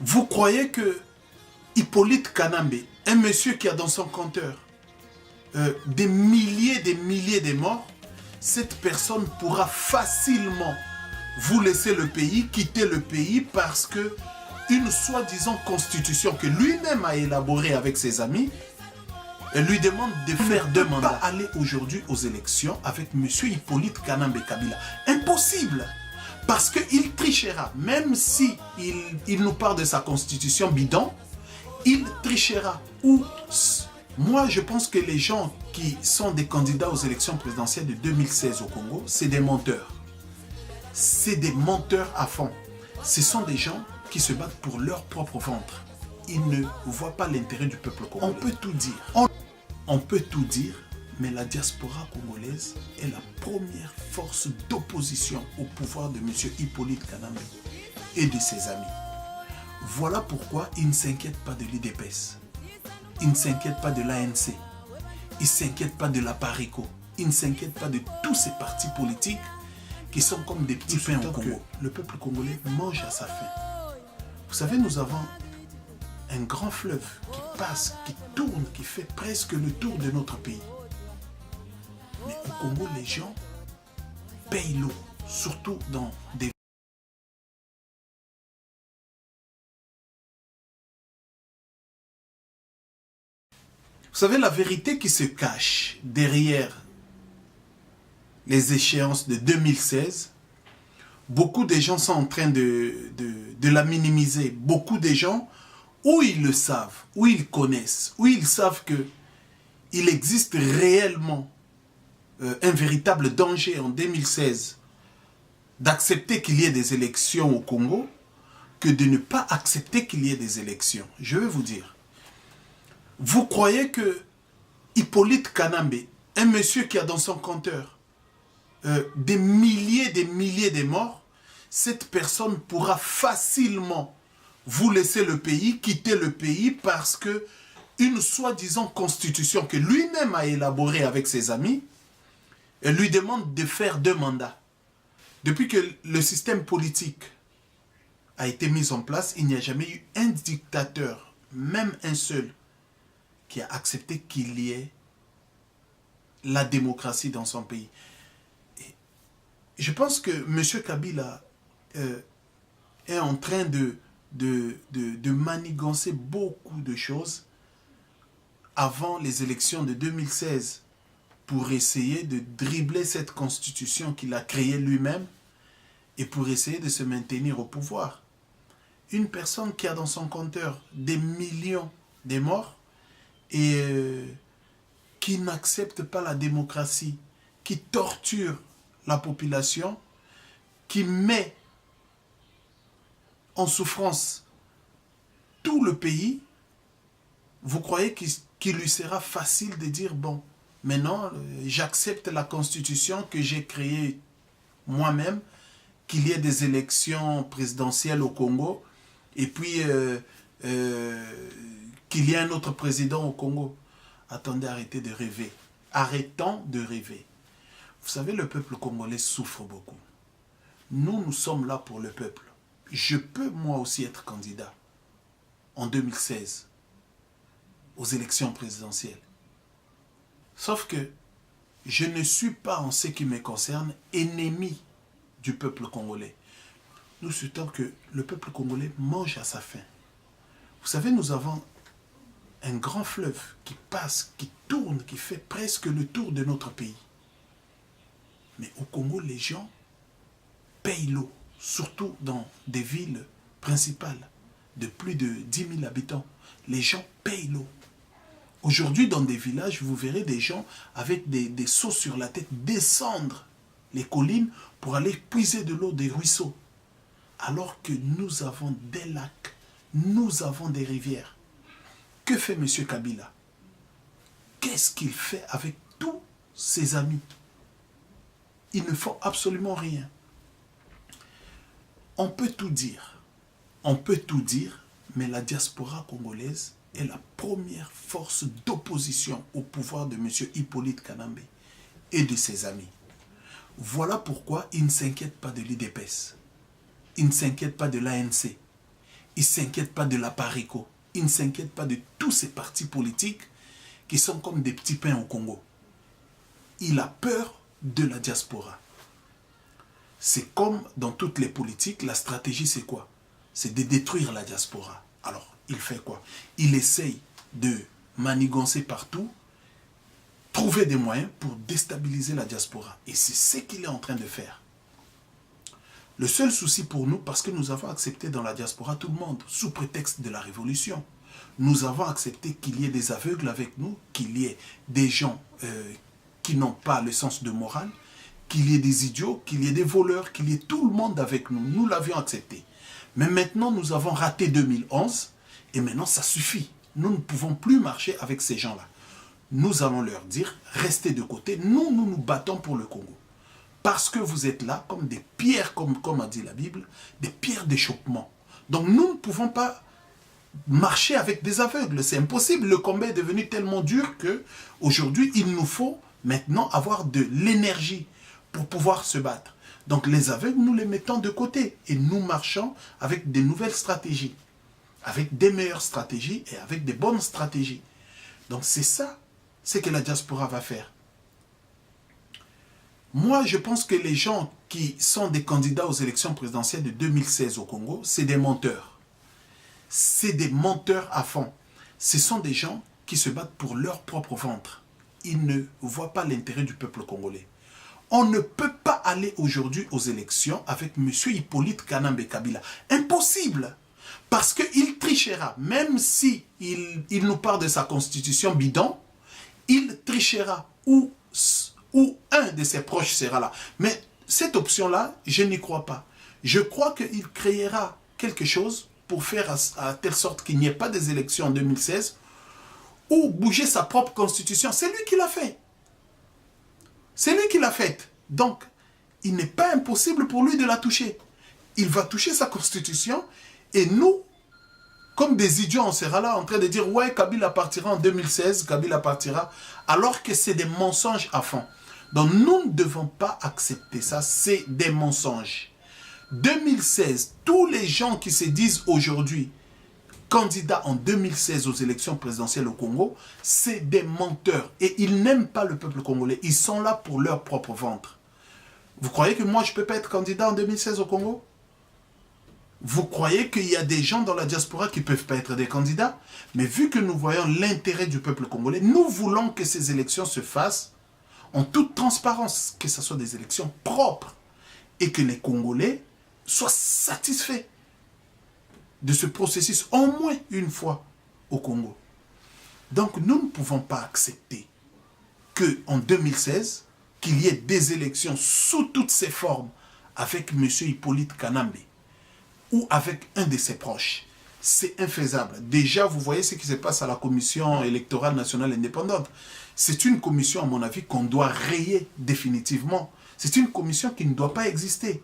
Vous croyez que Hippolyte Kanambe, un monsieur qui a dans son compteur des milliers de morts, cette personne pourra facilement vous laisser le pays, quitter le pays parce que une soi-disant constitution que lui-même a élaborée avec ses amis lui demande de faire deux mandats. Pas aller aujourd'hui aux élections avec monsieur Hippolyte Kanambe Kabila. Impossible. Parce qu'il trichera. Même si il nous parle de sa constitution bidon, il trichera. Ou moi, je pense que les gens qui sont des candidats aux élections présidentielles de 2016 au Congo, c'est des menteurs. C'est des menteurs à fond. Ce sont des gens qui se battent pour leur propre ventre. Ils ne voient pas l'intérêt du peuple congolais. On peut tout dire. On peut tout dire, mais la diaspora congolaise est la première force d'opposition au pouvoir de M. Hippolyte Kanambe et de ses amis. Voilà pourquoi ils ne s'inquiètent pas de l'IDPS. Ils ne s'inquiètent pas de l'ANC. Ils ne s'inquiètent pas de la PARECO. Ils ne s'inquiètent pas de tous ces partis politiques qui sont comme des petits pains au Congo. Le peuple congolais mange à sa faim. Vous savez, nous avons un grand fleuve qui passe, qui tourne, qui fait presque le tour de notre pays. Mais au Congo, les gens payent l'eau, surtout dans des... Vous savez, la vérité qui se cache derrière les échéances de 2016, beaucoup de gens sont en train de la minimiser. Beaucoup de gens, ou ils le savent, ou ils connaissent, ou ils savent qu'il existe réellement un véritable danger en 2016 d'accepter qu'il y ait des élections au Congo que de ne pas accepter qu'il y ait des élections. Je vais vous dire. Vous croyez que Hippolyte Kanambe, un monsieur qui a dans son compteur des milliers de morts, cette personne pourra facilement vous laisser le pays, quitter le pays parce que une soi-disant constitution que lui-même a élaborée avec ses amis lui demande de faire deux mandats. Depuis que le système politique a été mis en place, il n'y a jamais eu un dictateur, même un seul, qui a accepté qu'il y ait la démocratie dans son pays. Et je pense que M. Kabila est en train de manigancer beaucoup de choses avant les élections de 2016 pour essayer de dribbler cette constitution qu'il a créée lui-même et pour essayer de se maintenir au pouvoir. Une personne qui a dans son compteur des millions de morts et qui n'accepte pas la démocratie, qui torture la population, qui met en souffrance tout le pays, vous croyez qu'il lui sera facile de dire, bon, maintenant, j'accepte la constitution que j'ai créée moi-même, qu'il y ait des élections présidentielles au Congo, et puis qu'il y ait un autre président au Congo. Attendez, arrêtez de rêver. Arrêtons de rêver. Vous savez, le peuple congolais souffre beaucoup. Nous sommes là pour le peuple. Je peux moi aussi être candidat en 2016 aux élections présidentielles. Sauf que je ne suis pas, en ce qui me concerne, ennemi du peuple congolais. Nous souhaitons que le peuple congolais mange à sa faim. Vous savez, nous avons un grand fleuve qui passe, qui tourne, qui fait presque le tour de notre pays. Mais au Congo, les gens payent l'eau, surtout dans des villes principales de plus de 10 000 habitants. Les gens payent l'eau. Aujourd'hui, dans des villages, vous verrez des gens avec des seaux sur la tête descendre les collines pour aller puiser de l'eau des ruisseaux. Alors que nous avons des lacs, nous avons des rivières. Que fait M. Kabila? Qu'est-ce qu'il fait avec tous ses amis? Ils ne font absolument rien. On peut tout dire, mais la diaspora congolaise est la première force d'opposition au pouvoir de M. Hippolyte Kanambe et de ses amis. Voilà pourquoi ils ne s'inquiètent pas de l'IDPS. Ils ne s'inquiètent pas de l'ANC. Il ne s'inquiète pas de l'Aparico. Il ne s'inquiète pas de tous ces partis politiques qui sont comme des petits pains au Congo. Il a peur de la diaspora. C'est comme dans toutes les politiques, la stratégie c'est quoi? C'est de détruire la diaspora. Alors, il fait quoi? Il essaye de manigancer partout, trouver des moyens pour déstabiliser la diaspora. Et c'est ce qu'il est en train de faire. Le seul souci pour nous, parce que nous avons accepté dans la diaspora tout le monde, sous prétexte de la révolution, nous avons accepté qu'il y ait des aveugles avec nous, qu'il y ait des gens qui n'ont pas le sens de morale, qu'il y ait des idiots, qu'il y ait des voleurs, qu'il y ait tout le monde avec nous. Nous l'avions accepté. Mais maintenant, nous avons raté 2011 et maintenant, ça suffit. Nous ne pouvons plus marcher avec ces gens-là. Nous allons leur dire, restez de côté. Nous nous battons pour le Congo. Parce que vous êtes là comme des pierres, comme a dit la Bible, des pierres d'achoppement. Donc nous ne pouvons pas marcher avec des aveugles. C'est impossible. Le combat est devenu tellement dur qu'aujourd'hui, il nous faut maintenant avoir de l'énergie pour pouvoir se battre. Donc les aveugles, nous les mettons de côté et nous marchons avec des nouvelles stratégies, avec des meilleures stratégies et avec des bonnes stratégies. Donc c'est ça, c'est que la diaspora va faire. Moi, je pense que les gens qui sont des candidats aux élections présidentielles de 2016 au Congo, c'est des menteurs. C'est des menteurs à fond. Ce sont des gens qui se battent pour leur propre ventre. Ils ne voient pas l'intérêt du peuple congolais. On ne peut pas aller aujourd'hui aux élections avec M. Hippolyte Kanambe Kabila. Impossible. Parce qu'il trichera. Même si il nous parle de sa constitution bidon, il trichera. Ou un de ses proches sera là. Mais cette option-là, je n'y crois pas. Je crois qu'il créera quelque chose pour faire à telle sorte qu'il n'y ait pas des élections en 2016 ou bouger sa propre constitution. C'est lui qui l'a fait. C'est lui qui l'a faite. Donc, il n'est pas impossible pour lui de la toucher. Il va toucher sa constitution et nous, comme des idiots, on sera là en train de dire « Ouais, Kabila partira en 2016, Kabila partira », alors que c'est des mensonges à fond. Donc, nous ne devons pas accepter ça, c'est des mensonges. 2016, tous les gens qui se disent aujourd'hui candidats en 2016 aux élections présidentielles au Congo, c'est des menteurs. Et ils n'aiment pas le peuple congolais. Ils sont là pour leur propre ventre. Vous croyez que moi, je ne peux pas être candidat en 2016 au Congo? Vous croyez qu'il y a des gens dans la diaspora qui ne peuvent pas être des candidats? Mais vu que nous voyons l'intérêt du peuple congolais, nous voulons que ces élections se fassent en toute transparence, que ce soit des élections propres et que les Congolais soient satisfaits de ce processus au moins une fois au Congo. Donc nous ne pouvons pas accepter qu'en 2016, qu'il y ait des élections sous toutes ses formes avec M. Hippolyte Kanambe ou avec un de ses proches. C'est infaisable. Déjà, vous voyez ce qui se passe à la Commission électorale nationale indépendante. C'est une commission, à mon avis, qu'on doit rayer définitivement. C'est une commission qui ne doit pas exister.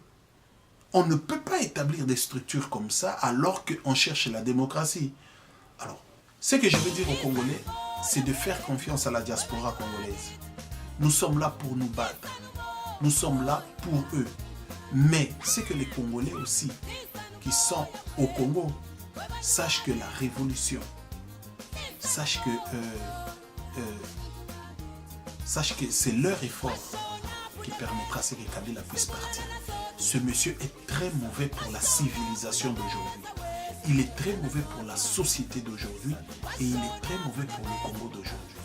On ne peut pas établir des structures comme ça alors qu'on cherche la démocratie. Alors, ce que je veux dire aux Congolais, c'est de faire confiance à la diaspora congolaise. Nous sommes là pour nous battre. Nous sommes là pour eux. Mais c'est que les Congolais aussi, qui sont au Congo, sachent que la révolution, sachent que c'est leur effort qui permettra à ce que Kabila puisse partir. Ce monsieur est très mauvais pour la civilisation d'aujourd'hui. Il est très mauvais pour la société d'aujourd'hui et il est très mauvais pour le Congo d'aujourd'hui.